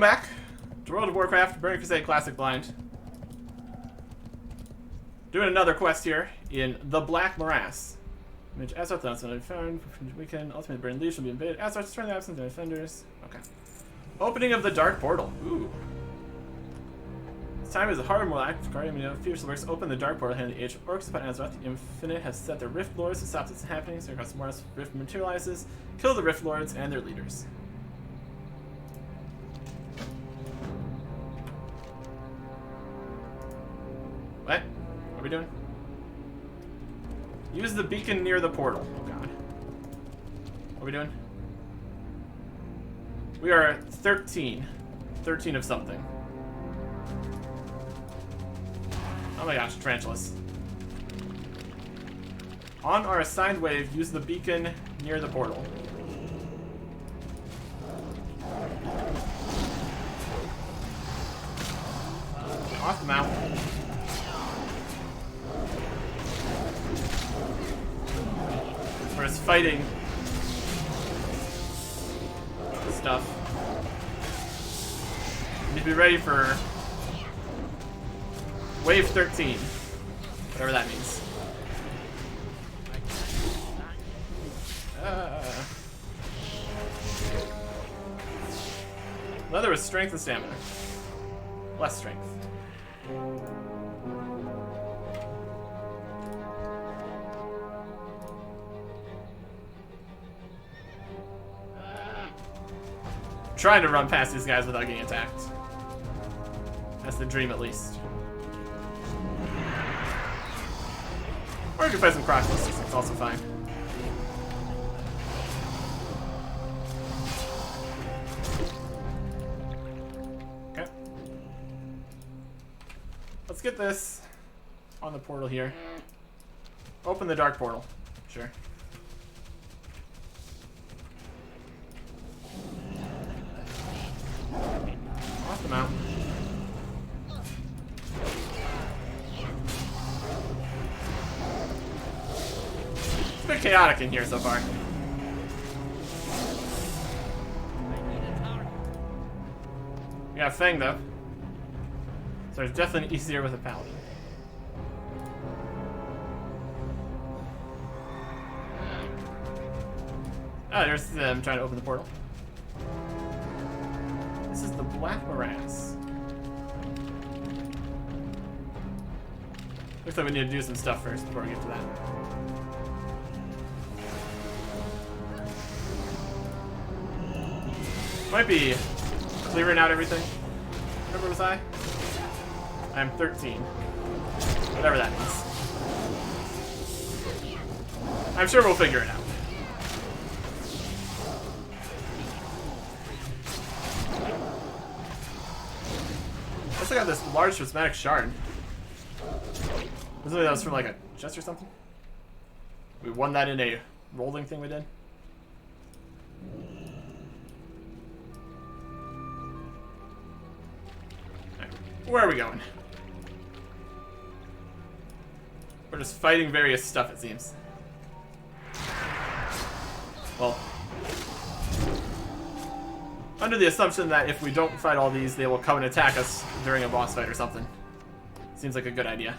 back to World of Warcraft, Burning Crusade Classic Blind. Doing another quest here in the Black Morass. Which Azeroth has been found. We can ultimately burn leaves will be invaded. Azeroth destroying the absence of defenders. Okay. Opening of the Dark Portal. Ooh. This time is a hard, more active guardian. Fierce works open the Dark Portal hand the age of orcs upon Azeroth. The Infinite has set their Rift Lords to stop this happening. So across the Morass, Rift materializes. Kill the Rift Lords and their leaders. What? What are we doing? Use the beacon near the portal. Oh god. What are we doing? We are at 13. 13 of something. Oh my gosh, tarantulas. On our assigned wave, use the beacon near the portal. Off the mountain. We're just fighting stuff. We need to be ready for wave 13. Whatever that means. Leather with strength and stamina. Less strength. Trying to run past these guys without getting attacked. That's the dream, at least. Or you can play some cross ballistics, it's also fine. Okay. Let's get this on the portal here. Open the dark portal. Sure. Off the mountain. It's been chaotic in here so far. We got Fang though. So it's definitely easier with a paladin. Oh, there's them trying to open the portal. This is the Black Morass. Looks like we need to do some stuff first before we get to that. Might be clearing out everything. What number was I? I'm 13. Whatever that means. I'm sure we'll figure it out. I got this large prismatic shard. Wasn't that was from like a chest or something? We won that in a rolling thing we did. Right. Where are we going? We're just fighting various stuff, it seems. Well, under the assumption that if we don't fight all these, they will come and attack us during a boss fight or something. Seems like a good idea.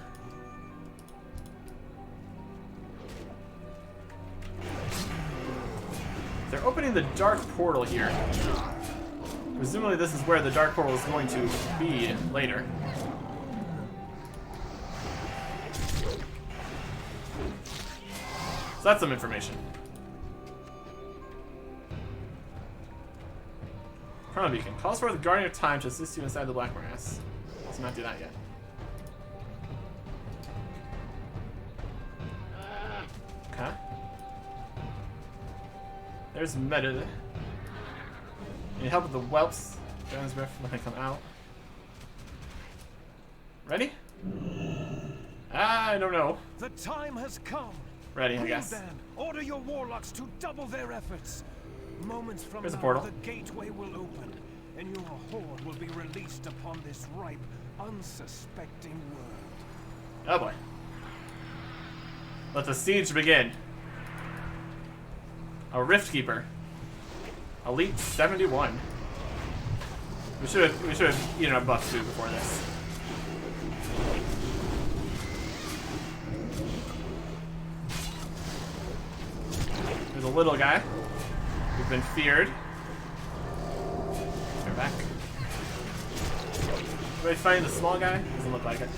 They're opening the dark portal here. Presumably this is where the dark portal is going to be later. So that's some information. Chrono Beacon. Calls for the Guardian of Time to assist you inside the Black Morass. Let's not do that yet. Okay. There's meta. Need help with the whelps. Dragon's breath when they come out. Ready? I don't know. The time has come. Ready, I guess. Then, order your warlocks to double their efforts. Moments from Here's a now, portal. the gateway will open, and your horde will be released upon this ripe, unsuspecting world. Oh boy. Let the siege begin. A Rift Keeper. Elite 71. We should have eaten our buff food before this. There's a little guy. We've been feared. They're back. Everybody fighting the small guy? Doesn't look like it.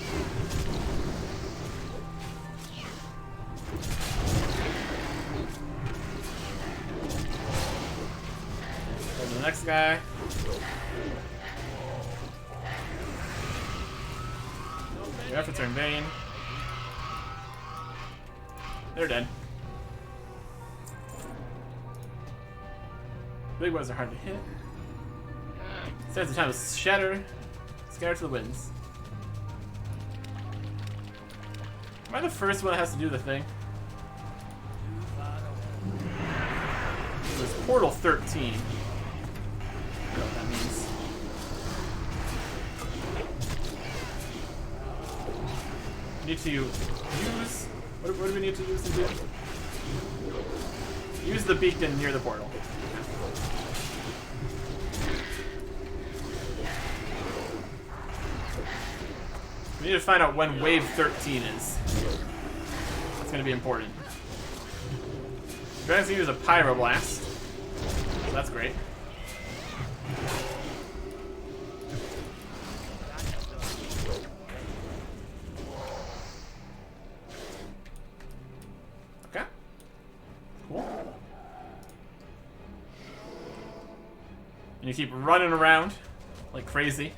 There's the next guy. Your efforts are in vain. They're dead. Big ones are hard to hit. Stands the time to shatter, scatter to the winds. Am I the first one that has to do the thing? It was Portal 13. I don't know what that means. We need to use... What do we need to use to do? Use the beacon near the portal. We need to find out when wave 13 is. That's going to be important. Dragon's going to use a pyroblast. So that's great. Okay. Cool. And you keep running around like crazy.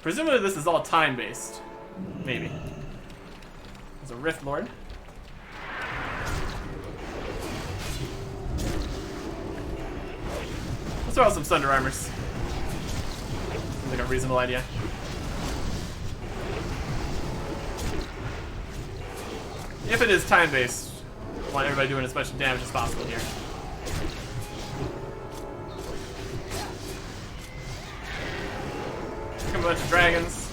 Presumably this is all time-based. Maybe. There's a Rift Lord. Let's throw out some Thunder Armors. Seems like a reasonable idea. If it is time-based, I want everybody doing as much damage as possible here. A bunch of dragons.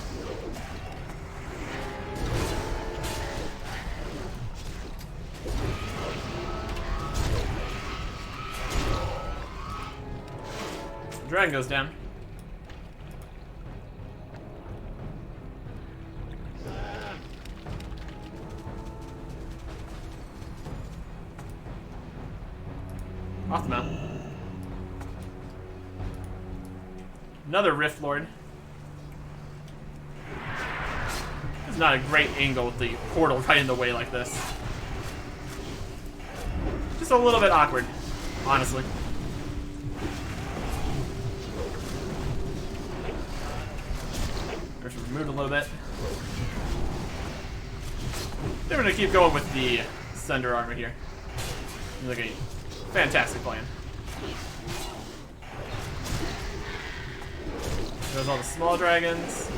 The dragon goes down. Off the mountain. Another Rift Lord. It's not a great angle with the portal right in the way like this. Just a little bit awkward, honestly. There's removed a little bit. They're gonna keep going with the Thunder Armor here. Seems like a fantastic plan. There's all the small dragons.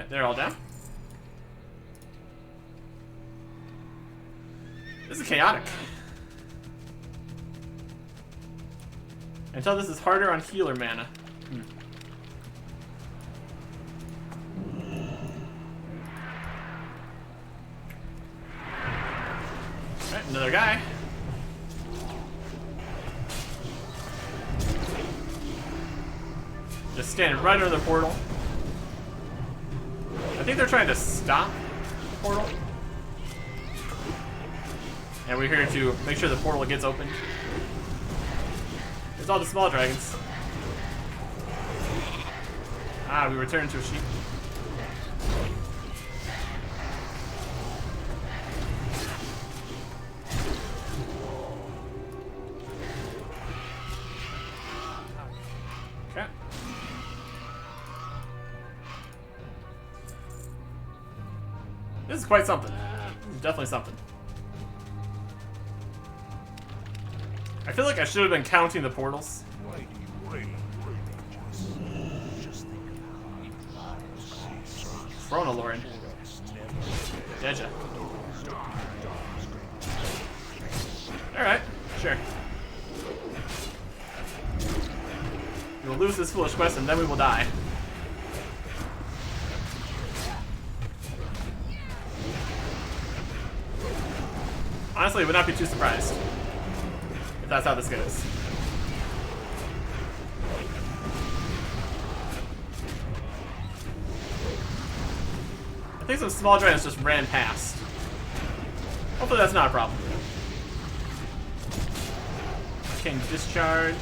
They're all down. This is chaotic. Until this is harder on healer mana. Alright, another guy. Just standing right under the portal. I think they're trying to stop the portal. And we're here to make sure the portal gets open. There's all the small dragons. Ah, we returned to a sheep. Okay. This is quite something. This is definitely something. I feel like I should have been counting the portals. Throne Lord. Deja. Alright, sure. We will lose this foolish quest and then we will die. Honestly, I would not be too surprised if that's how this goes. I think some small dragons just ran past. Hopefully that's not a problem. King discharge.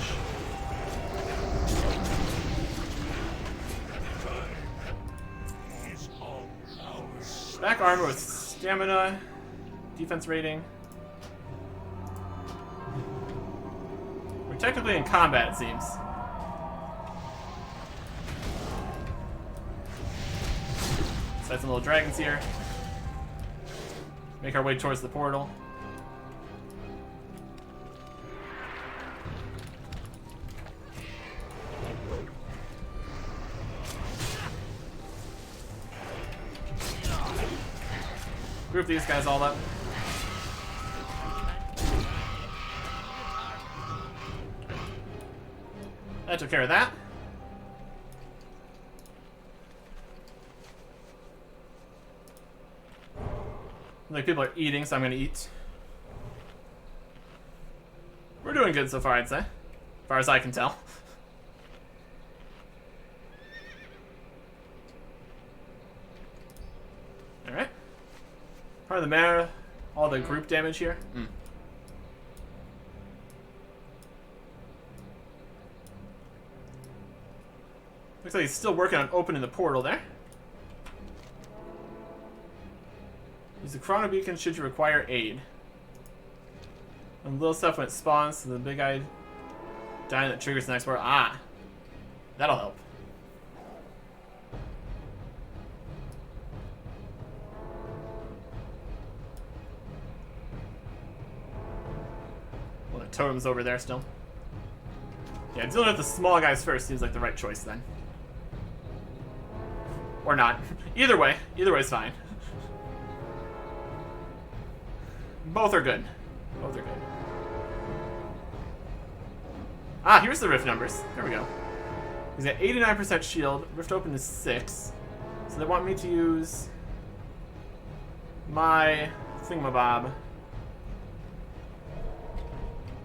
Back armor with stamina, defense rating. We're technically in combat, it seems. Set some little dragons here. Make our way towards the portal. Group these guys all up. That took care of that. Like people are eating, so I'm gonna eat. We're doing good so far, I'd say. As far as I can tell. Alright. Part of the mana, all the group damage here. Looks like he's still working on opening the portal there. Use the chrono beacon should you require aid. And little stuff when it spawns, so the big eye dying that triggers the next portal. Ah! That'll help. Well, the totem's over there still. Yeah, dealing with the small guys first seems like the right choice then. Or not. Either way is fine. Both are good. Both are good. Ah, here's the rift numbers. There we go. He's at 89% shield. Rift open is 6. So they want me to use my thingamabob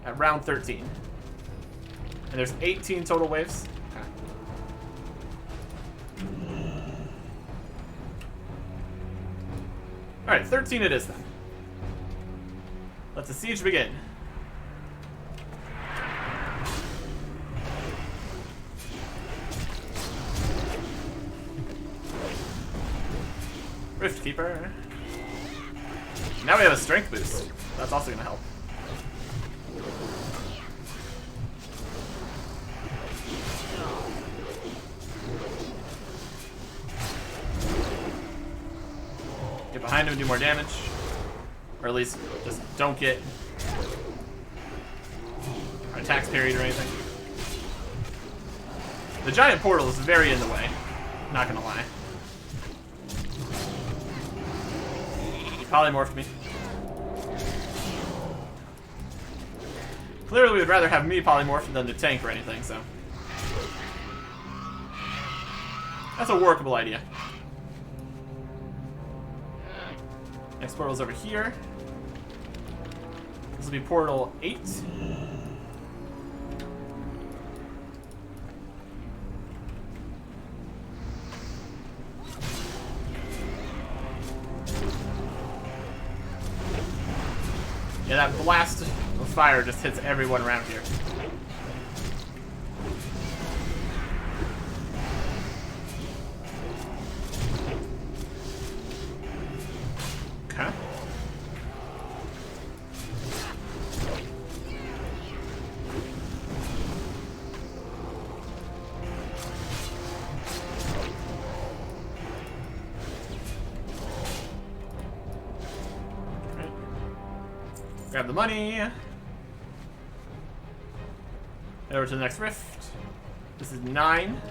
at round 13. And there's 18 total waves. Okay. Alright, 13 it is then. Let the siege begin. Rift Keeper. Now we have a strength boost. That's also gonna help. Get behind him and do more damage. Or at least just don't get our attacks parried or anything. The giant portal is very in the way. Not gonna lie. He polymorphed me. Clearly we would rather have me polymorphed than the tank or anything, so. That's a workable idea. Next portal's over here. This will be portal 8. Yeah, that blast of fire just hits everyone around here. Okay. Grab the money. Head over to the next rift. This is 9.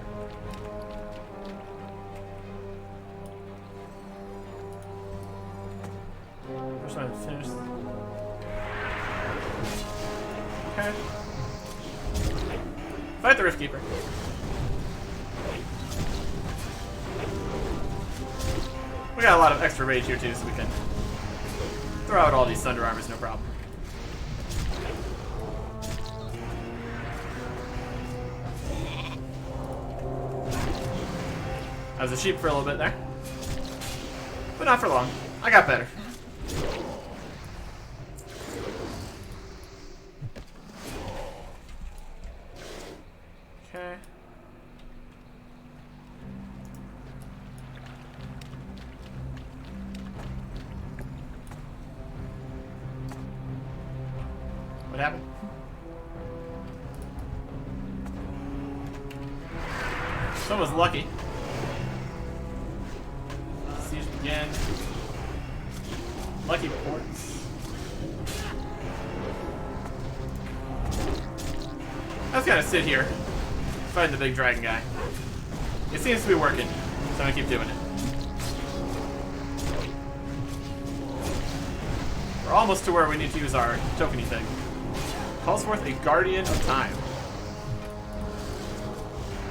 First one to finish. Okay. Fight the Rift Keeper. We got a lot of extra rage here too, so we can throw out all these Thunder Armors, no problem. I was a sheep for a little bit there. But not for long. I got better. Okay. What happened? Someone was lucky. Siege again. Lucky ports. I was gonna sit here, fighting the big dragon guy. It seems to be working, so I'm gonna keep doing it. We're almost to where we need to use our tokeny thing. Calls forth a Guardian of Time.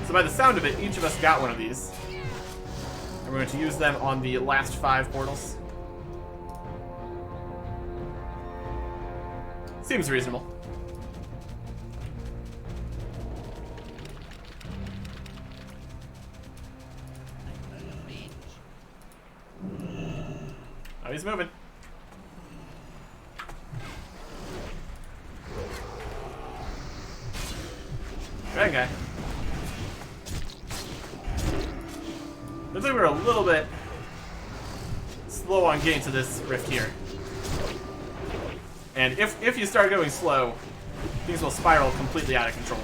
So by the sound of it, each of us got one of these. And we're going to use them on the last 5 portals. Seems reasonable. Oh, he's moving. Dragon guy. Looks like we're a little bit slow on getting to this rift here. And if you start going slow, things will spiral completely out of control.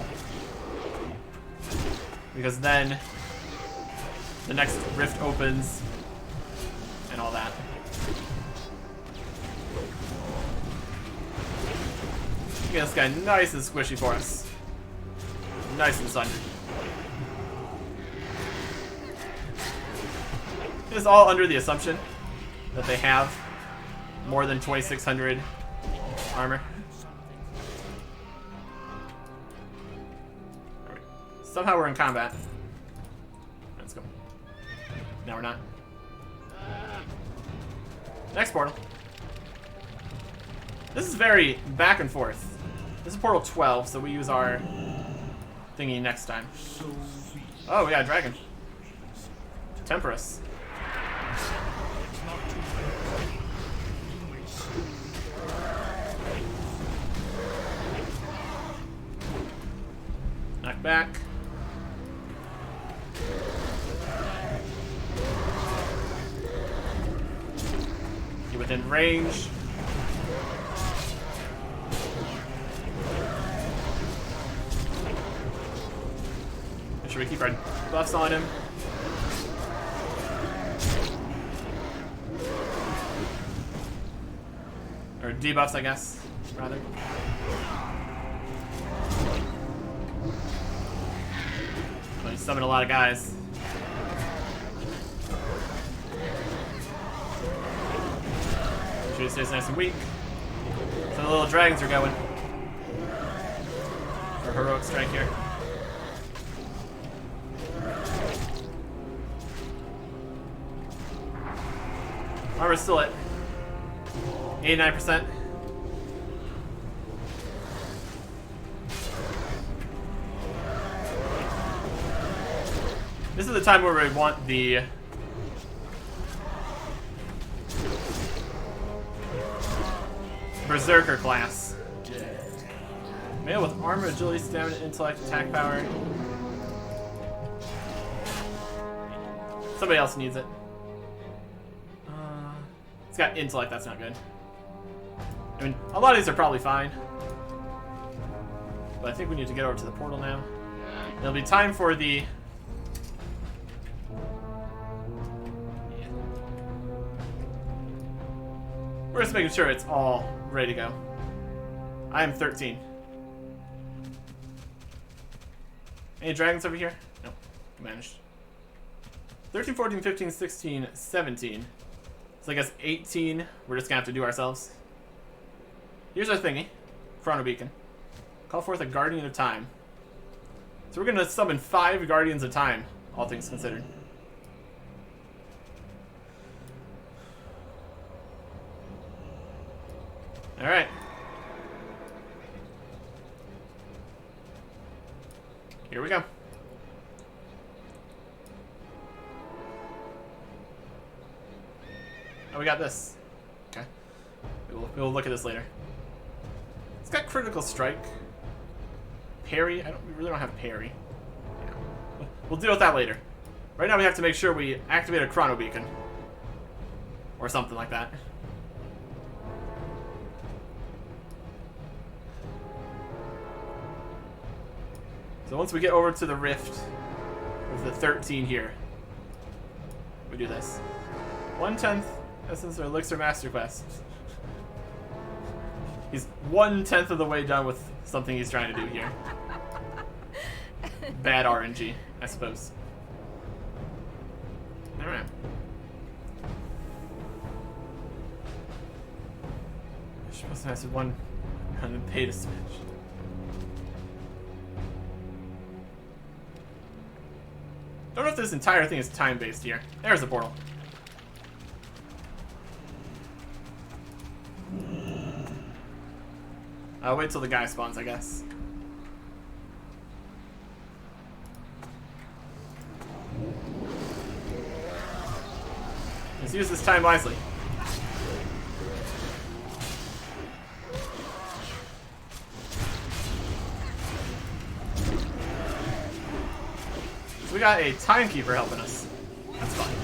Because then the next rift opens and all that. Get this guy nice and squishy for us. Nice and sundered. This is all under the assumption that they have more than 2,600 armor. Right. Somehow we're in combat. Let's go. Now we're not. Next portal. This is very back and forth. This is portal 12, so we use our thingy next time. Oh, yeah, dragon. Temperus. Knock back. Get within range. Make sure we keep our buffs on him. Or debuffs, I guess, rather. But he summoned a lot of guys. Make sure he stays nice and weak. So the little dragons are going. For heroic strike here. Armor's still at 89%. This is the time where we want the Berserker class. Male with armor, agility, stamina, intellect, attack power. Somebody else needs it. It's got intellect, that's not good. I mean, a lot of these are probably fine. But I think we need to get over to the portal now. It'll be time for the... Yeah. We're just making sure it's all ready to go. I am 13. Any dragons over here? Nope. Managed. 13, 14, 15, 16, 17. So I guess 18, we're just gonna have to do ourselves. Here's our thingy. Chrono Beacon. Call forth a Guardian of Time. So we're gonna summon 5 Guardians of Time, all things considered. Alright. Here we go. Oh, we got this. Okay. We'll look at this later. It's got critical strike. Parry. We really don't have parry. Yeah. We'll deal with that later. Right now we have to make sure we activate a chrono beacon. Or something like that. So once we get over to the rift with the 13 here, we do this. 1/10 Essence or Elixir Master Quest. He's 1/10 of the way done with something he's trying to do here. Bad RNG, I suppose. Alright. I supposed to master 1 and then pay to switch. Don't know if this entire thing is time-based here. There's a portal. I'll wait till the guy spawns, I guess. Let's use this time wisely. So we got a timekeeper helping us. That's fine.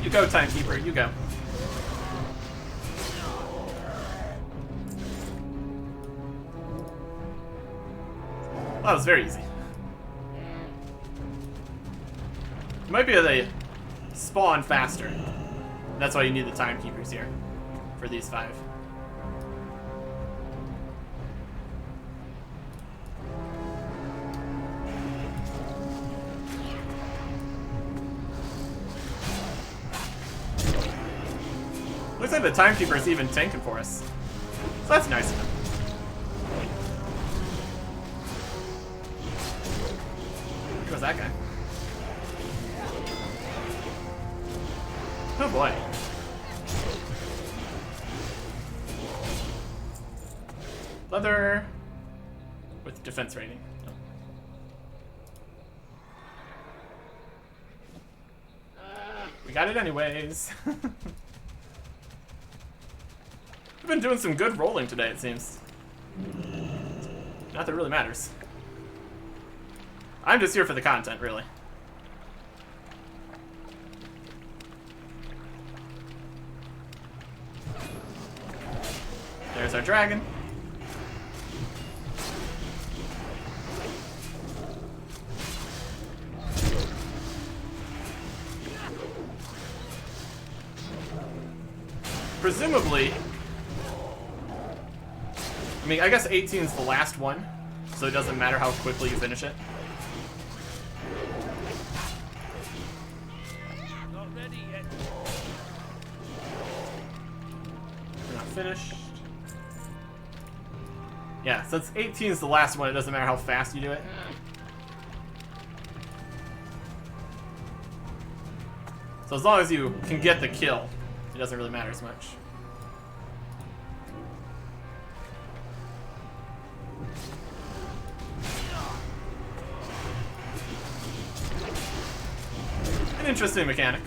You go, timekeeper. You go. Well, that was very easy. You might be able to spawn faster. That's why you need the timekeepers here for these 5. Looks like the timekeeper is even tanking for us. So that's nice of him. Where goes that guy? Oh boy. Leather with defense rating. We got it anyways. We've been doing some good rolling today, it seems. Not that it really matters. I'm just here for the content, really. There's our dragon. Presumably, I mean, I guess 18 is the last one, so it doesn't matter how quickly you finish it. Not ready yet. We're not finished. Yeah, since 18 is the last one, it doesn't matter how fast you do it. So as long as you can get the kill, it doesn't really matter as much. An interesting mechanic.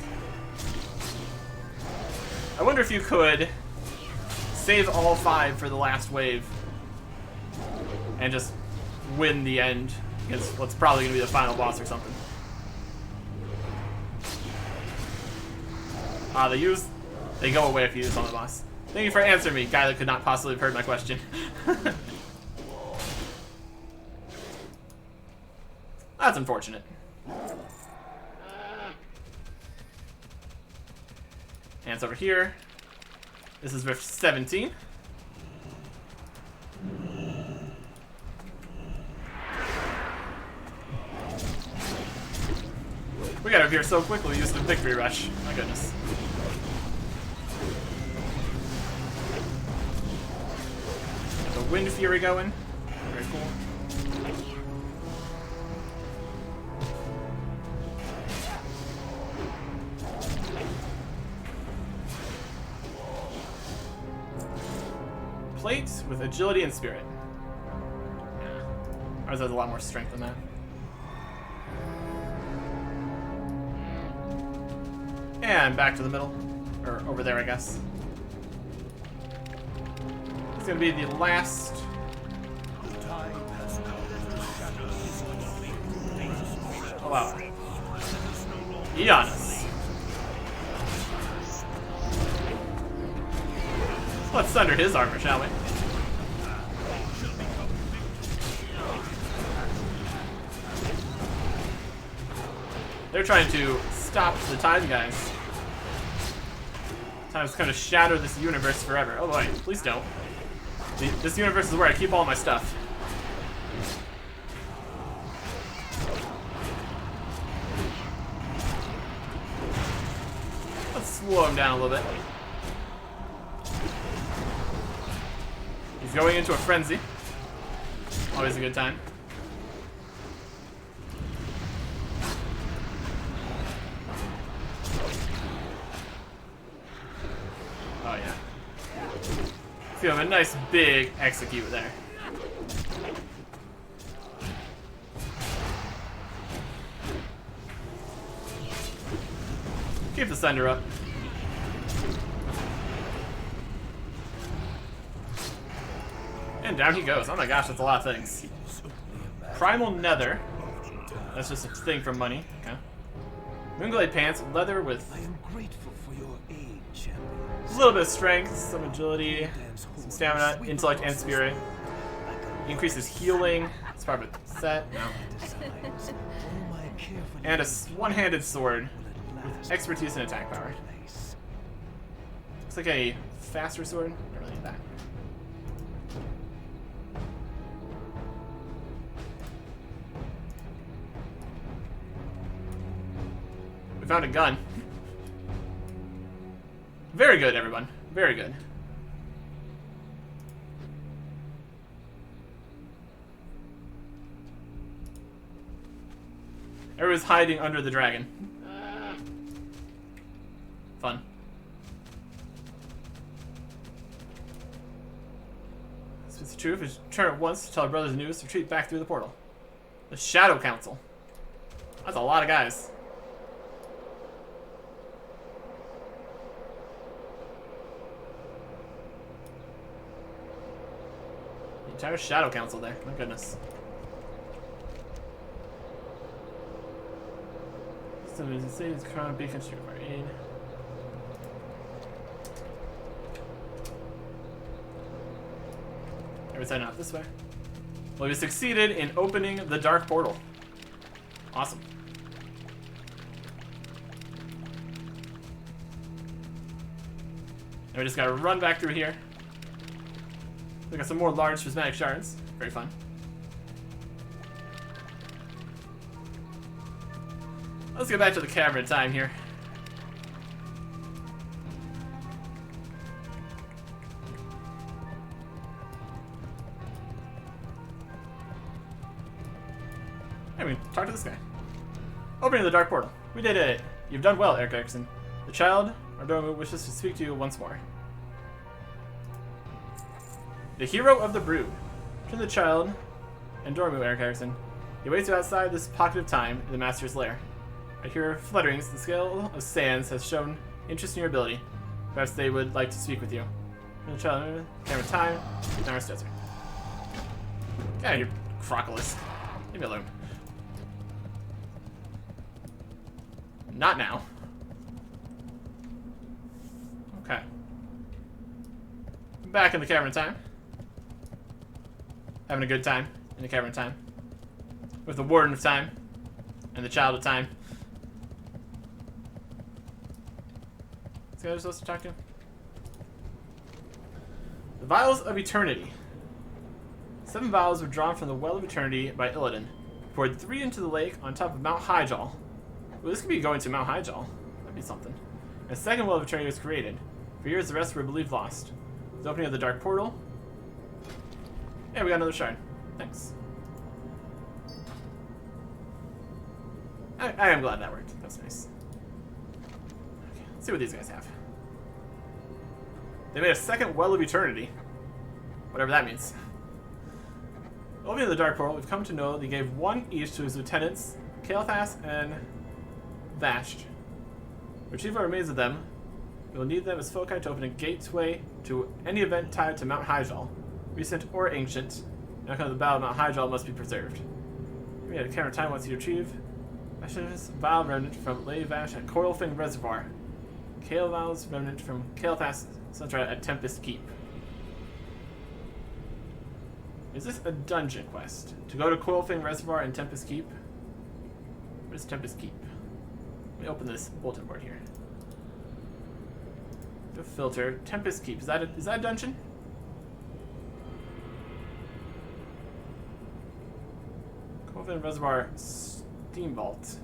I wonder if you could save all 5 for the last wave and just win the end against what's probably going to be the final boss or something. They go away if you use on the boss. Thank you for answering me, guy that could not possibly have heard my question. That's unfortunate. Hands over here. This is Rift 17. We got over here so quickly, we used the victory rush. My goodness. Got the Wind Fury going. Very cool. plate with agility and spirit. Ours has a lot more strength than that. And back to the middle. Or over there, I guess. It's gonna be the last. Oh wow. Eonis. Let's thunder his armor, shall we? They're trying to stop the time, guys. Time's gonna shatter this universe forever. Oh boy, please don't. This universe is where I keep all my stuff. Let's slow him down a little bit. He's going into a frenzy. Always a good time. Oh yeah. Feel him a nice big execute there. Keep the thunder up. And down he goes. Oh my gosh, that's a lot of things. Primal Nether. That's just a thing for money. Okay. Moonglade Pants, leather with I am grateful for your aid, champion. a little bit of strength, some agility, some stamina, intellect, and spirit. Increases healing. It's part of a set. No. And a one-handed sword with expertise and attack power. Looks like a faster sword. Don't really need that. We found a gun. Very good, everyone. Very good. Everyone's hiding under the dragon. Fun. If it's true, if it's turn at once to tell our brothers the news, retreat back through the portal. The Shadow Council. That's a lot of guys. The entire Shadow Council there. My goodness. So there's a city's crown beacon street for aid. Everyone's heading out this way. Well, we succeeded in opening the dark portal. Awesome. And we just gotta run back through here. We got some more large prismatic shards. Very fun. Let's get back to the cavern time here. I mean, talk to this guy. Opening the dark portal. We did it. You've done well, Eric Erickson. The child, Ardormu, wishes to speak to you once more. The hero of the brood. Turn the child, Ardormu, Eric Erickson. He waits you outside this pocket of time in the Master's lair. I hear flutterings. The scale of sands has shown interest in your ability. Perhaps they would like to speak with you. Turn the child, camera time, Naris Desert. Get out of here, Crocolisk. Leave me alone. Not now. Okay. Back in the cavern time. Having a good time in the cavern time. With the Warden of Time. And the Child of Time. Is the guy supposed to talk to? The Vials of Eternity. 7 vials were drawn from the Well of Eternity by Illidan. Poured 3 into the lake on top of Mount Hyjal. Well, this could be going to Mount Hyjal. That'd be something. A second Well of Eternity was created. For years, the rest were believed lost. The opening of the Dark Portal. Yeah, we got another shard. Thanks. I am glad that worked. That was nice. Okay, let's see what these guys have. They made a second Well of Eternity. Whatever that means. Opening the Dark Portal, we've come to know that he gave one each to his lieutenants, Kael'thas and Vashj. Retrieve what remains of them. We will need them as foci to open a gateway to any event tied to Mount Hyjal, recent or ancient. Now comes the Battle of Mount Hyjal must be preserved. We had a counter time once you retrieve Vashj's Vile remnant from Lay Vash at Coilfin Reservoir. Kael'val's remnant from Kael'thas Centra at Tempest Keep. Is this a dungeon quest? To go to Coilfin Reservoir and Tempest Keep? What is Tempest Keep? Let me open this bulletin board here. The filter. Tempest Keep. Is that a dungeon? Coilfin Reservoir Steam Vault.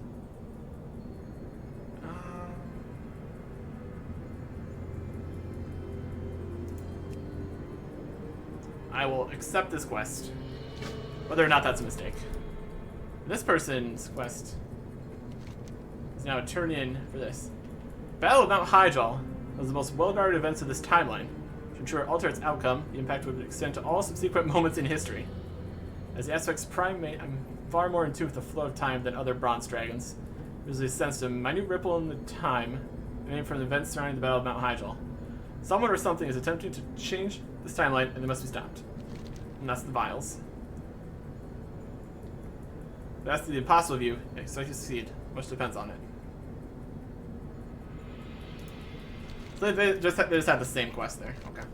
I will accept this quest, whether or not that's a mistake. This person's quest is now a turn in for this. Battle of Mount Hyjal was the most well-guarded events of this timeline. To ensure alter its outcome, the impact would extend to all subsequent moments in history. As the Aspect's primate, I'm far more in tune with the flow of time than other bronze dragons. There's a sense of minute ripple in the time emanating from the events surrounding the Battle of Mount Hyjal. Someone or something is attempting to change this timeline, and they must be stopped. And that's the vials. That's the impossible view. Expect to succeed. Much depends on it. So they just had the same quest there. Okay.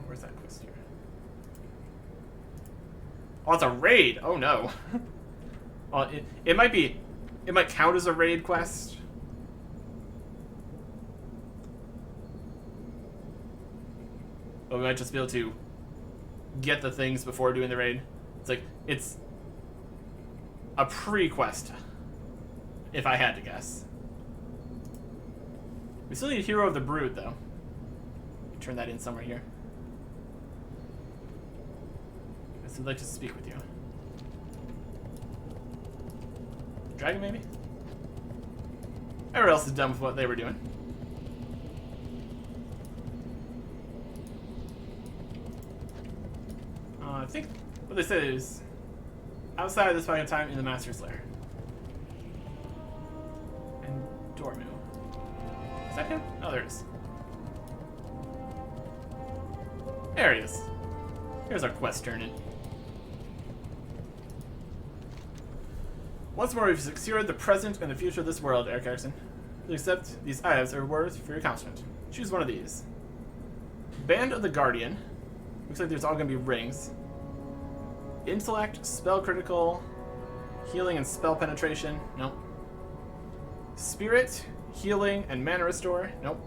Where's that quest here? Oh, it's a raid. Oh no. Oh, it might count as a raid quest. But we might just be able to get the things before doing the raid. It's a pre-quest, if I had to guess. We still need Hero of the Brood, though. Turn that in somewhere here. I would like to speak with you. Dragon, maybe? Everyone else is done with what they were doing. I think what they said is outside of this fighting time in the Master's Lair. And Dormu. Is that him? Oh, there it is. There he is. Here's our quest turn-in. Once more, we've secured the present and the future of this world, Eric Erickson. Please accept these items are rewards for your accomplishment. Choose one of these. Band of the Guardian. Looks like there's all going to be rings. Intellect, spell critical, healing and spell penetration. Nope. Spirit, healing and mana restore. Nope.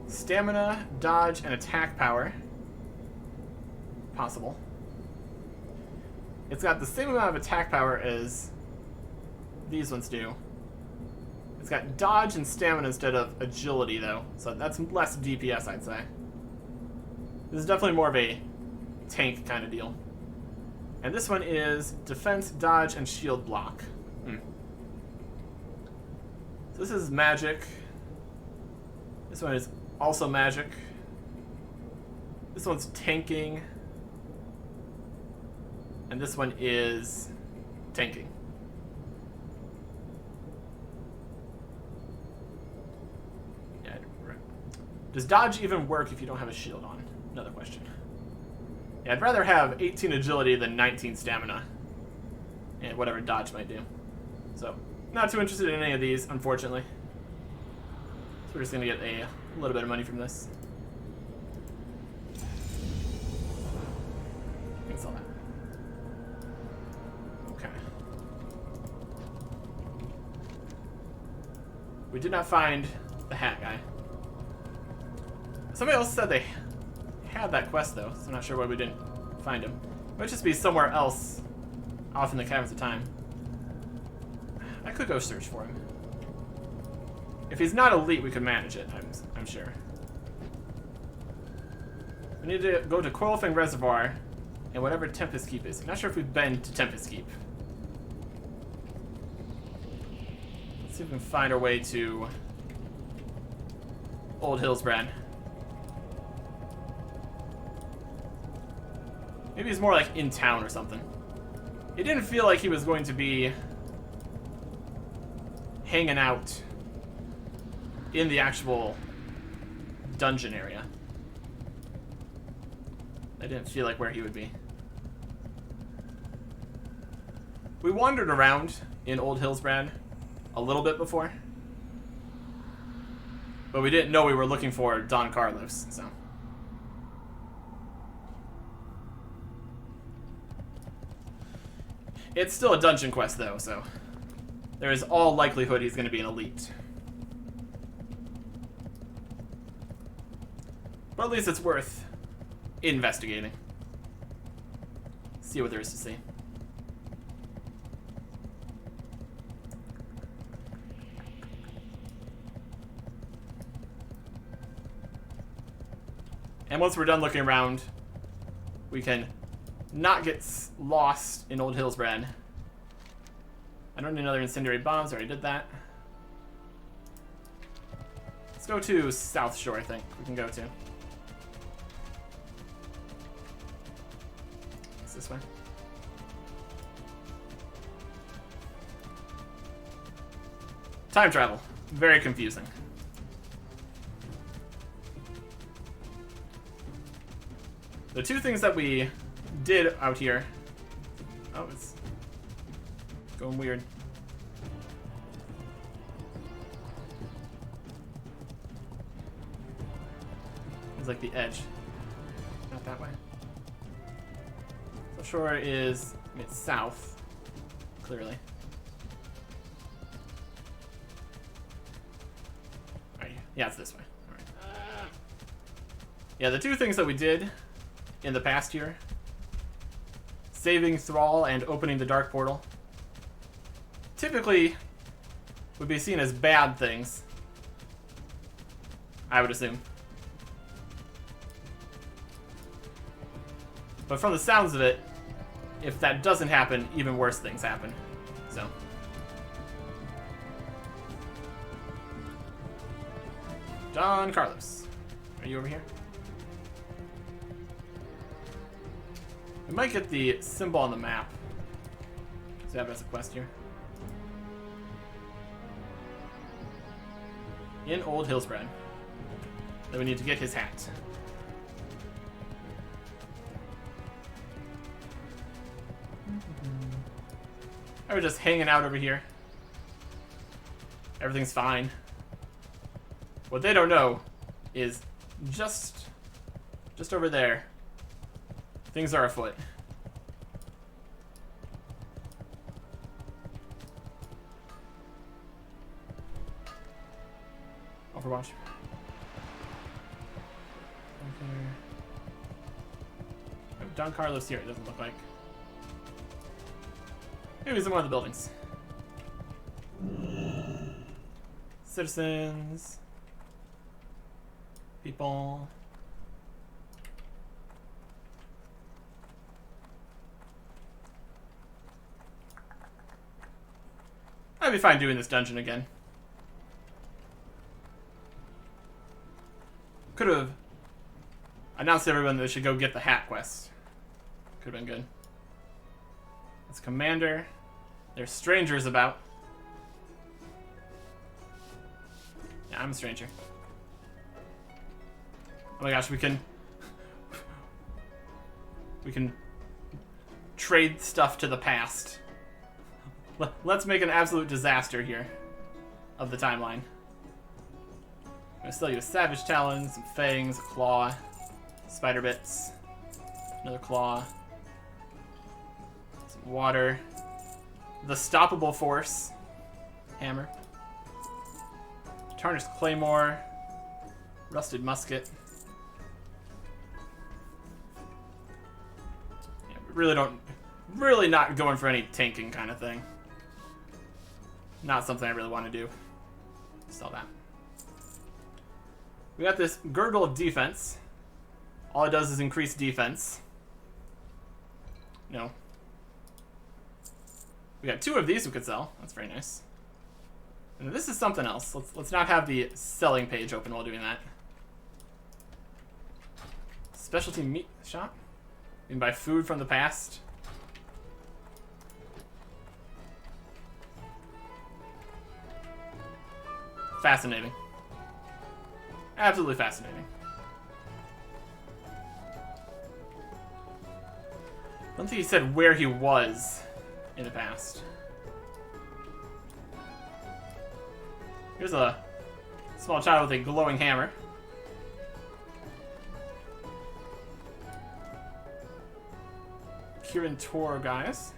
Stamina, dodge, and attack power. Possible. It's got the same amount of attack power as these ones do. It's got dodge and stamina instead of agility, though. So that's less DPS, I'd say. This is definitely more of a tank kind of deal. And this one is defense, dodge, and shield block. So this is magic. This one is also magic. This one's tanking. And this one is tanking. Yeah, right. Does dodge even work if you don't have a shield on? Another question. Yeah, I'd rather have 18 agility than 19 stamina. And whatever dodge might do. So, not too interested in any of these, unfortunately. So we're just going to get a little bit of money from this. I can sell that. Okay. We did not find the hat guy. Somebody else said they had that quest, though, so I'm not sure why we didn't find him. It might just be somewhere else off in the Caverns of Time. I could go search for him. If he's not elite, we could manage it, I'm sure. We need to go to Coilfin Reservoir and whatever Tempest Keep is. I'm not sure if we've been to Tempest Keep. Let's see if we can find our way to Old Hillsbrad. Maybe he's more like in town or something. It didn't feel like he was going to be hanging out in the actual dungeon area. That didn't feel like where he would be. We wandered around in Old Hillsbrad a little bit before, but we didn't know we were looking for Don Carlos, so. It's still a dungeon quest, though, so there is all likelihood he's going to be an elite. But at least it's worth investigating. See what there is to see. And once we're done looking around, we can not get lost in Old Hillsbrad. I don't need another incendiary bombs. I already did that. Let's go to South Shore, I think we can go to. It's this way. Time travel. Very confusing. The two things that we did out here... Oh, it's going weird. It's like the edge. Not that way. So shore is... I mean, it's south. Clearly. Alright, yeah, it's this way. Alright. Yeah, the two things that we did in the past year, saving Thrall and opening the Dark Portal, typically would be seen as bad things, I would assume. But from the sounds of it, if that doesn't happen, even worse things happen. So. Don Carlos. Are you over here? We might get the symbol on the map. So that has a quest here. In Old Hillsbrad. Then we need to get his hat. I was just hanging out over here. Everything's fine. What they don't know is just over there, things are afoot. Overwatch. Okay. Oh, Don Carlos here, it doesn't look like. Maybe he's in one of the buildings. Citizens. People. I'd be fine doing this dungeon again. Could have announced to everyone that they should go get the hat quest. Could have been good. That's Commander. There's strangers about. Yeah, I'm a stranger. Oh my gosh, we can trade stuff to the past. Let's make an absolute disaster here of the timeline. I'm gonna sell you a Savage Talon, some Fangs, a Claw, Spider Bits, another Claw, some Water, the Stoppable Force, Hammer, Tarnished Claymore, Rusted Musket. Yeah, we really not going for any tanking kind of thing. Not something I really want to do. Sell that. We got this Gurgle of Defense. All it does is increase defense. No. We got 2 of these we could sell. That's very nice. And this is something else. Let's not have the selling page open while doing that. Specialty meat shop? You can buy food from the past. Fascinating. Absolutely fascinating. I don't think he said where he was in the past. Here's a small child with a glowing hammer. Kieran Tor, guys.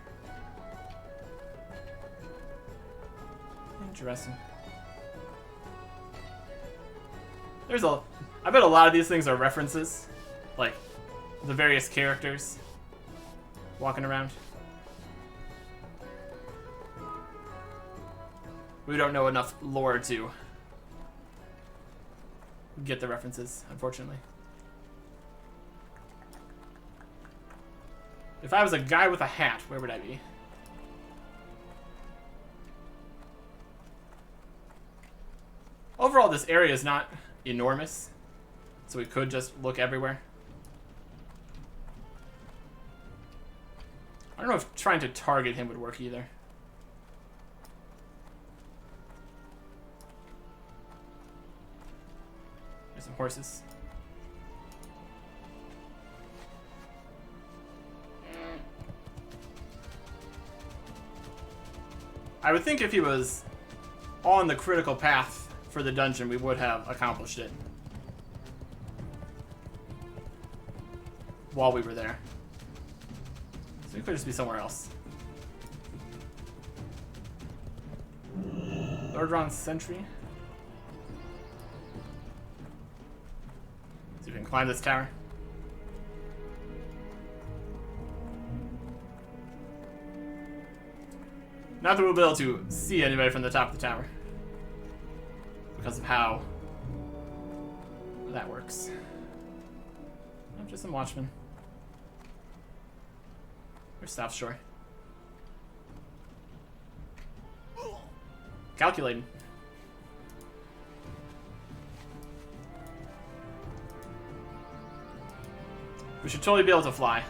Interesting. I bet a lot of these things are references. Like, the various characters walking around. We don't know enough lore to get the references, unfortunately. If I was a guy with a hat, where would I be? Overall, this area is not enormous, so we could just look everywhere. I don't know if trying to target him would work either. There's some horses. I would think if he was on the critical path for the dungeon, we would have accomplished it while we were there. So it could just be somewhere else. Lordron Sentry. See if we can climb this tower. Not that we'll be able to see anybody from the top of the tower, because of how that works. Oh, just some watchmen. Where's South Shore? Calculating. We should totally be able to fly.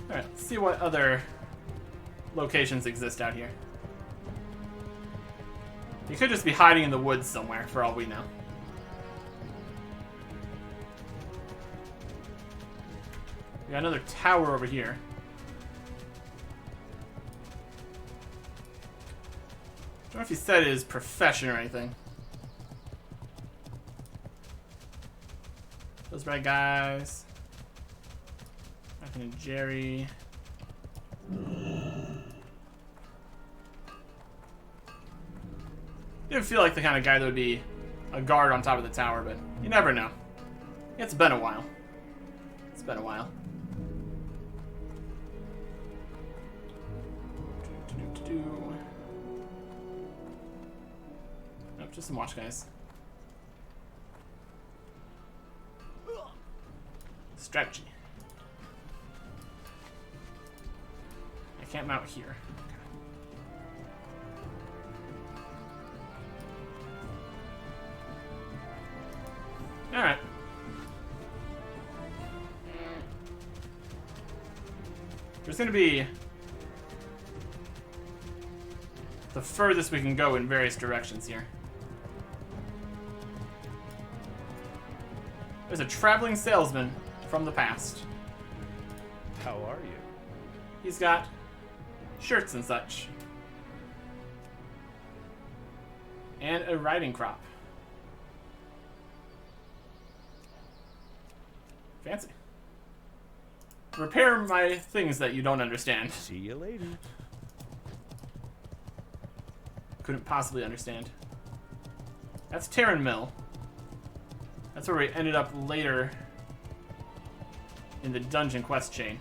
Alright, let's see what other locations exist out here. He could just be hiding in the woods somewhere, for all we know. We got another tower over here. I don't know if he said his profession or anything. Those right guys. Nothing to Jerry. Didn't feel like the kind of guy that would be a guard on top of the tower, but you never know. It's been a while. It's been a while. Nope, just some watch guys. Strategy. I can't mount here. Alright. There's gonna be the furthest we can go in various directions here. There's a traveling salesman from the past. How are you? He's got shirts and such. And a riding crop. Fancy. Repair my things that you don't understand. See you later. Couldn't possibly understand. That's Terran Mill. That's where we ended up later in the dungeon quest chain.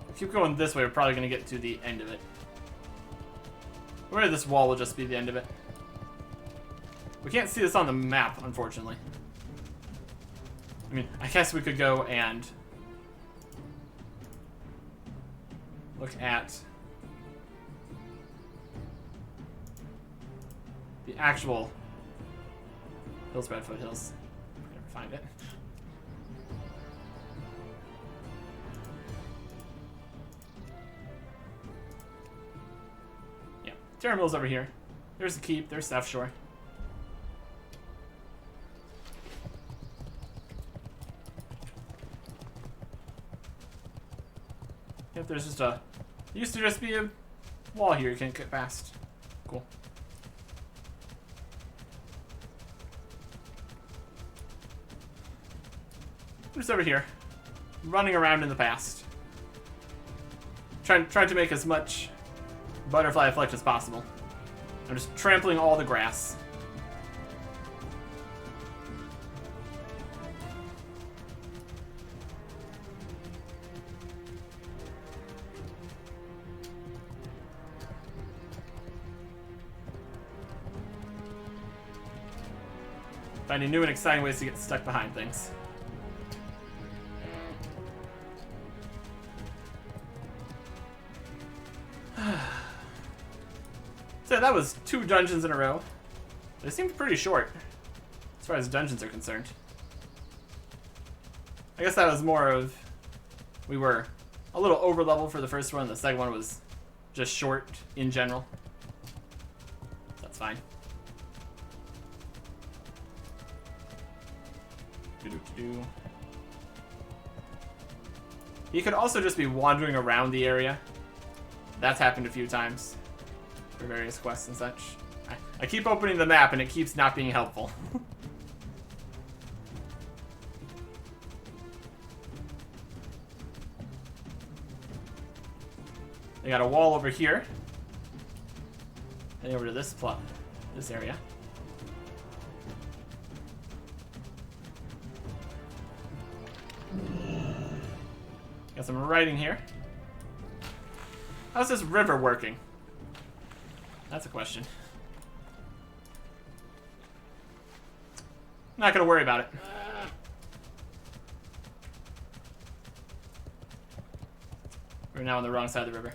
If we keep going this way, we're probably going to get to the end of it. Or this wall will just be the end of it. We can't see this on the map, unfortunately. I mean, I guess we could go and look at the actual Hillspread foothills. Never find it. Yeah, Terra Mill's over here. There's the keep. There's South Shore. Yep, there's just a... Used to just be a wall here you can't get past. Cool. I'm just over here, running around in the past. Trying to make as much butterfly effect as possible. I'm just trampling all the grass. Finding new and exciting ways to get stuck behind things. So that was 2 dungeons in a row. They seemed pretty short, as far as dungeons are concerned. I guess that was more of... We were a little over level for the first one. The second one was just short in general. That's fine. He could also just be wandering around the area. That's happened a few times for various quests and such. I keep opening the map and it keeps not being helpful. They got a wall over here. Heading over to this plot, this area. Got some writing here. How's this river working? That's a question. Not gonna worry about it. We're now on the wrong side of the river.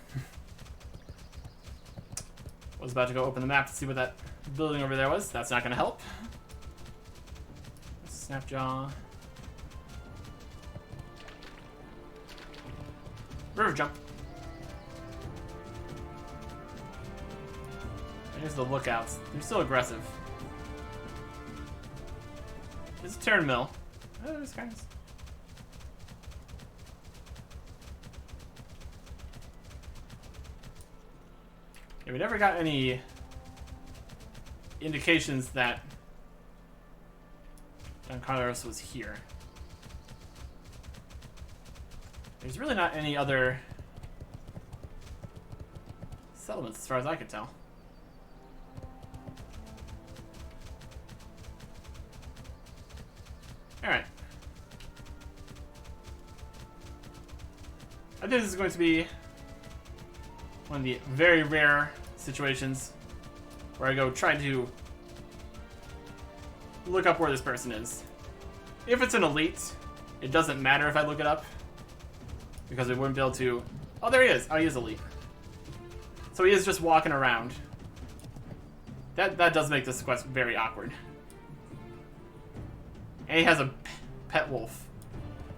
Was about to go open the map to see what that building over there was. That's not gonna help. Snapjaw. River jump. Here's the lookouts. They're still aggressive. There's a Terran Mill. Oh, there's guys. Yeah, we never got any indications that Don Carlos was here. There's really not any other settlements as far as I could tell. Alright. I think this is going to be one of the very rare situations where I go try to look up where this person is. If it's an elite, it doesn't matter if I look it up, because we wouldn't be able to... Oh, there he is. Oh, he is elite. So he is just walking around. That does make this quest very awkward. And he has a pet wolf.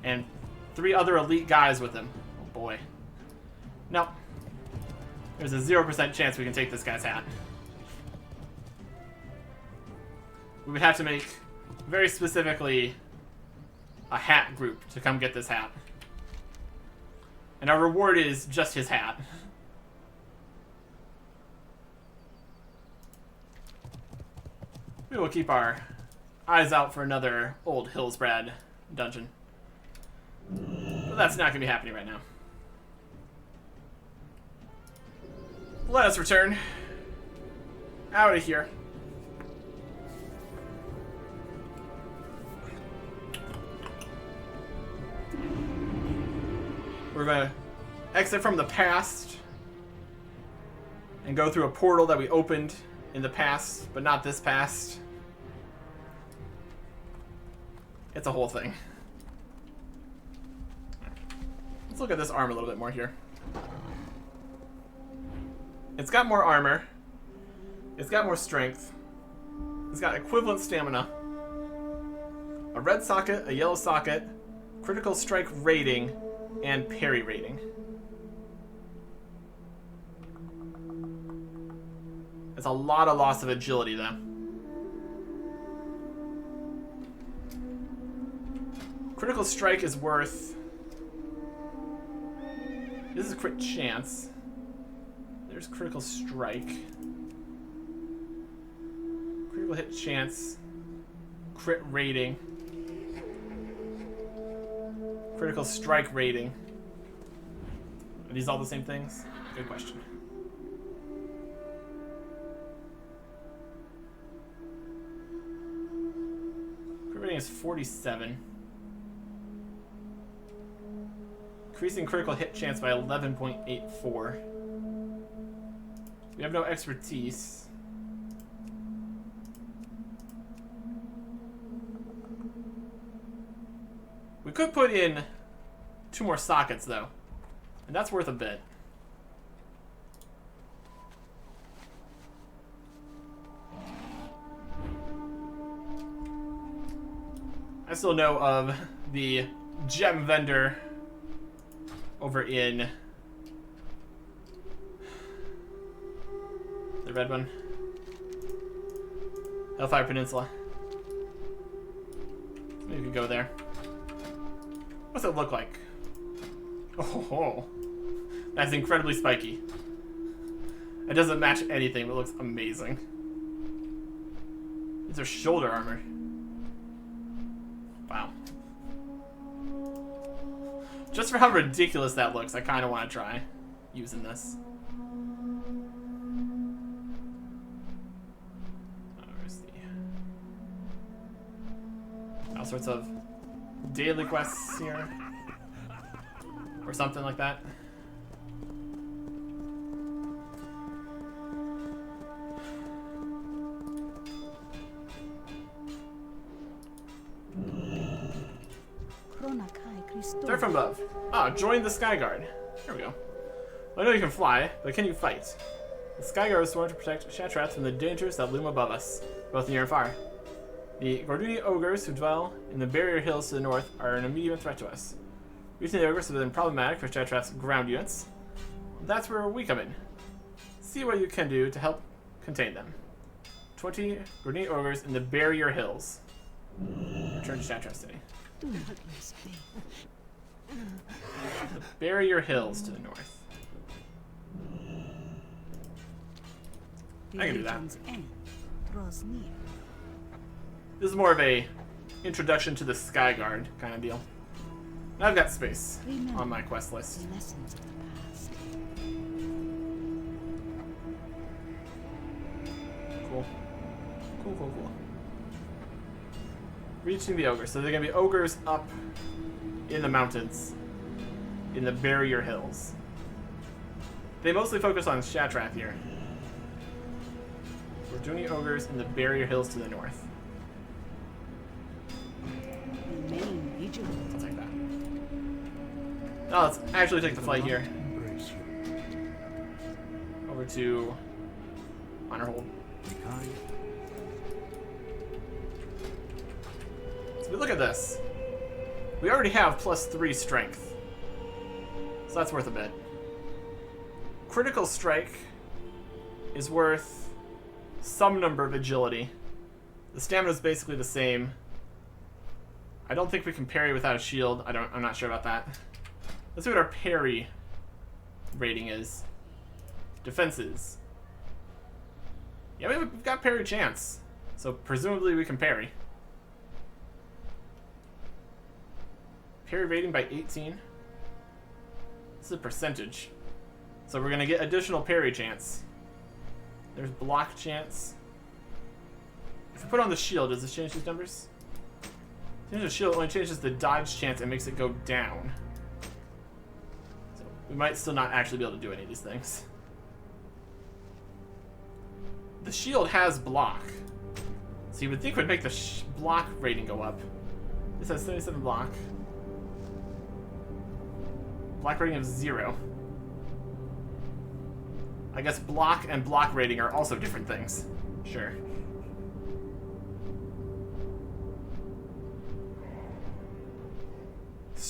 And 3 other elite guys with him. Oh, boy. Nope. There's a 0% chance we can take this guy's hat. We would have to make, very specifically, a hat group to come get this hat. And our reward is just his hat. We will keep our eyes out for another old Hillspread dungeon. But that's not going to be happening right now. Let us return out of here. We're going to exit from the past and go through a portal that we opened in the past, but not this past. It's a whole thing. Let's look at this arm a little bit more here. It's got more armor. It's got more strength. It's got equivalent stamina. A red socket, a yellow socket, critical strike rating, and parry rating. It's a lot of loss of agility, though. Critical strike is worth... This is crit chance. There's critical strike. Critical hit chance. Crit rating. Critical strike rating. Are these all the same things? Good question. Crit rating is 47. Increasing critical hit chance by 11.84. We have no expertise. We could put in 2 more sockets, though. And that's worth a bit. I still know of the gem vendor over in the red one. Hellfire Peninsula. Maybe we could go there. What's it look like? Oh, that's incredibly spiky. It doesn't match anything, but it looks amazing. These are shoulder armor. Wow. Just for how ridiculous that looks, I kind of want to try using this. Where's the... all sorts of daily quests here. Or something like that. Start from above. Ah, join the Skyguard. There we go. Well, I know you can fly, but can you fight? The Skyguard was sworn to protect Shattrath from the dangers that loom above us, both near and far. The Gorduni ogres who dwell in the barrier hills to the north are an immediate threat to us. Recently, the ogres have been problematic for Shattrath's ground units. That's where we come in. See what you can do to help contain them. 20 Gorduni ogres in the barrier hills. Return to Shattrath City. The barrier hills to the north. I can do that. This is more of a introduction to the Skyguard kind of deal. I've got space on my quest list. Cool. Cool. Reaching the ogres. So they're going to be ogres up in the mountains. In the barrier hills. They mostly focus on Shattrath here. Gorduni ogres in the barrier hills to the north. I'll take that. Now let's actually take the flight here. Over to Honorhold. So we look at this. We already have +3 strength. So that's worth a bit. Critical strike is worth some number of agility. The stamina is basically the same. I don't think we can parry without a shield. I'm not sure about that. Let's see what our parry rating is. Defenses. Yeah, we've got parry chance. So presumably we can parry. Parry rating by 18. This is a percentage. So we're going to get additional parry chance. There's block chance. If we put on the shield, does this change these numbers? Change the shield only changes the dodge chance and makes it go down. So we might still not actually be able to do any of these things. The shield has block. So you would think it would make the block rating go up. This has 77 block. Block rating of 0. I guess block and block rating are also different things. Sure.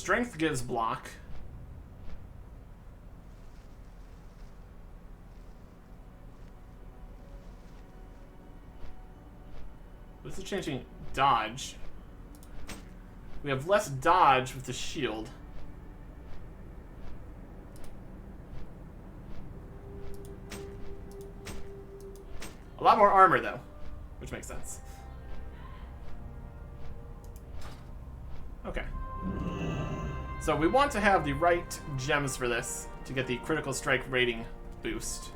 strength gives block. This is changing dodge. We have less dodge with the shield. A lot more armor, though, which makes sense. Okay. So we want to have the right gems for this to get the critical strike rating boost.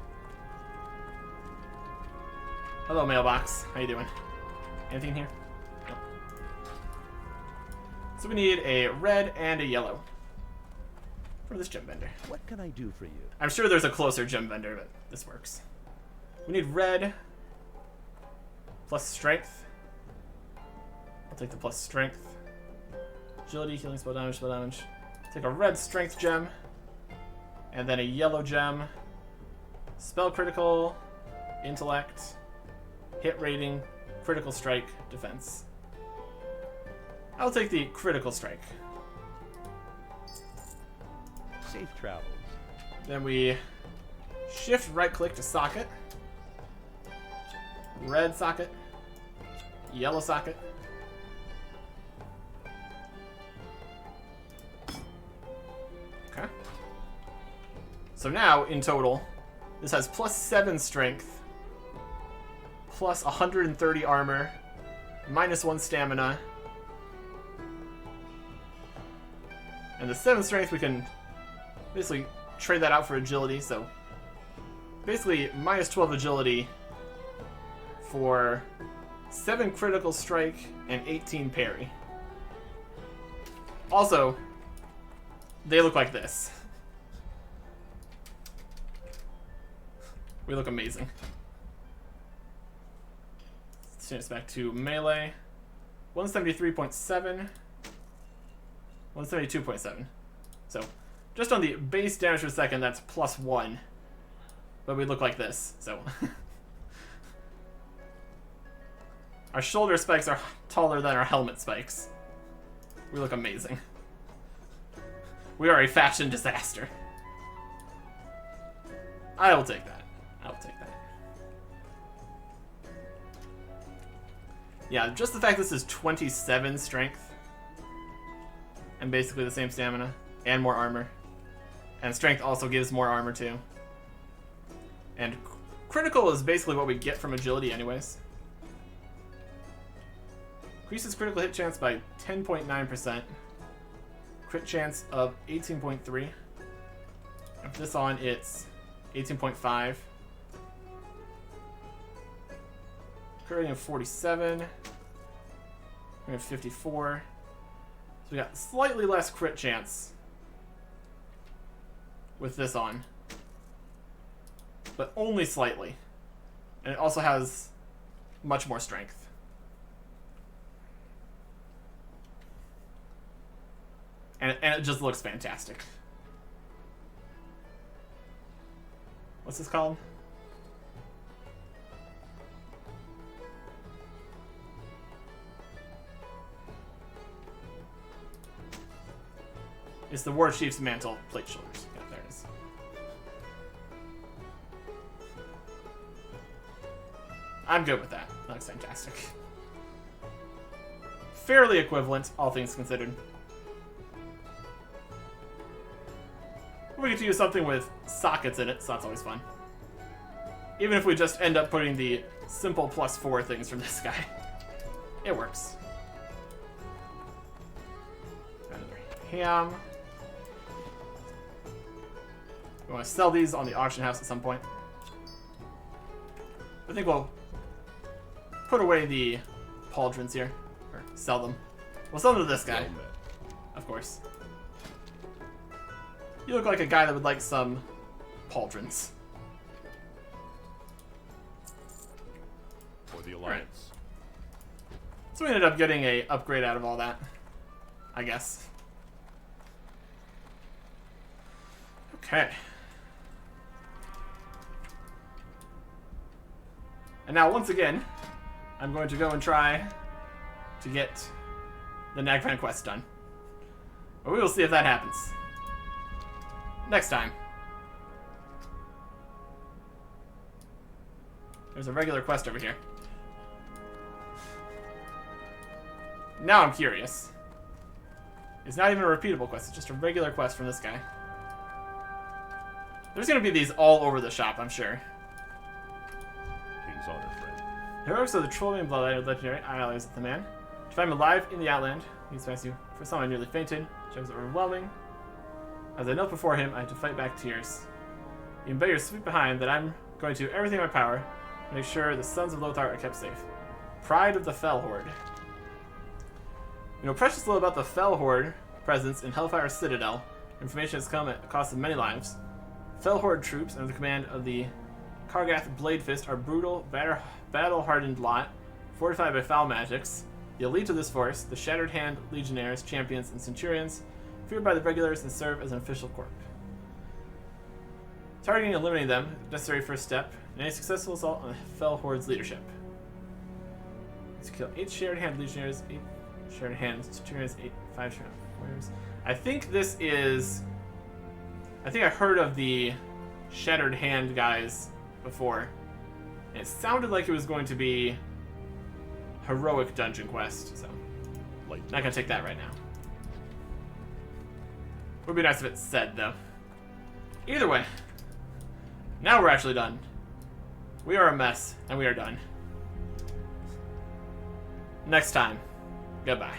Hello, mailbox. How you doing? Anything here? No. So we need a red and a yellow for this gem vendor. What can I do for you? I'm sure there's a closer gem vendor, but this works. We need red plus strength. I'll take the plus strength. Agility, healing, spell damage, spell damage. Take a red strength gem. And then a yellow gem. Spell critical, intellect, hit rating, critical strike, defense. I'll take the critical strike. Safe travels. Then we shift right click to socket. Red socket. Yellow socket. Okay. So now, in total, this has plus 7 strength, plus 130 armor, minus 1 stamina. And the 7 strength we can basically trade that out for agility, so basically minus 12 agility for 7 critical strike and 18 parry. Also, they look like this. We look amazing. Let's change this back to melee. 173.7. 172.7. So, just on the base damage per second, that's plus 1. But we look like this, so. Our shoulder spikes are taller than our helmet spikes. We look amazing. We are a fashion disaster. I will take that. I will take that. Yeah, just the fact this is 27 strength. And basically the same stamina. And more armor. And strength also gives more armor too. And critical is basically what we get from agility anyways. Increases critical hit chance by 10.9%. Crit chance of 18.3. With this on, it's 18.5. Crit rating of 47. We have 54. So we got slightly less crit chance with this on. But only slightly. And it also has much more strength. And it just looks fantastic. What's this called? It's the War Chief's mantle plate shoulders. Yeah, there it is. I'm good with that. That looks fantastic. Fairly equivalent, all things considered. We get to use something with sockets in it, so that's always fun. Even if we just end up putting the simple plus 4 things from this guy. It works. Another ham. We want to sell these on the auction house at some point. I think we'll put away the pauldrons here. Or sell them. We'll sell them to this guy. Of course. You look like a guy that would like some pauldrons. For the Alliance. Right. So we ended up getting a upgrade out of all that, I guess. Okay. And now, once again, I'm going to go and try to get the Nagpan quest done. But we will see if that happens. Next time. There's a regular quest over here. Now I'm curious. It's not even a repeatable quest, it's just a regular quest from this guy. There's gonna be these all over the shop, I'm sure. King's honor, friend. Heroics of the Trollian Bloodline of legendary allies of the man. To find him alive in the Outland, he expects you. For some, I nearly fainted. It was overwhelming. As I knelt before him, I had to fight back tears. You bet your sweet behind that I'm going to do everything in my power to make sure the sons of Lothar are kept safe. Pride of the Fell Horde. You know precious little about the Fell Horde presence in Hellfire Citadel. Information has come at the cost of many lives. Fell Horde troops under the command of the Kargath Bladefist are brutal, battle-hardened lot, fortified by foul magics. The elite of this force, the Shattered Hand Legionnaires, Champions, and Centurions, feared by the regulars and serve as an official corp. Targeting and eliminating them, necessary first step in any successful assault on the Fell Horde's leadership. Let's kill 8 Shattered Hand Legionnaires, 8 Shattered Hand Centurions, 5 Shattered Warriors. I think this is... I think I heard of the Shattered Hand guys before. And it sounded like it was going to be heroic dungeon quest, so not gonna take that right now. Would be nice if it said, though. Either way, now we're actually done. We are a mess, and we are done. Next time, goodbye.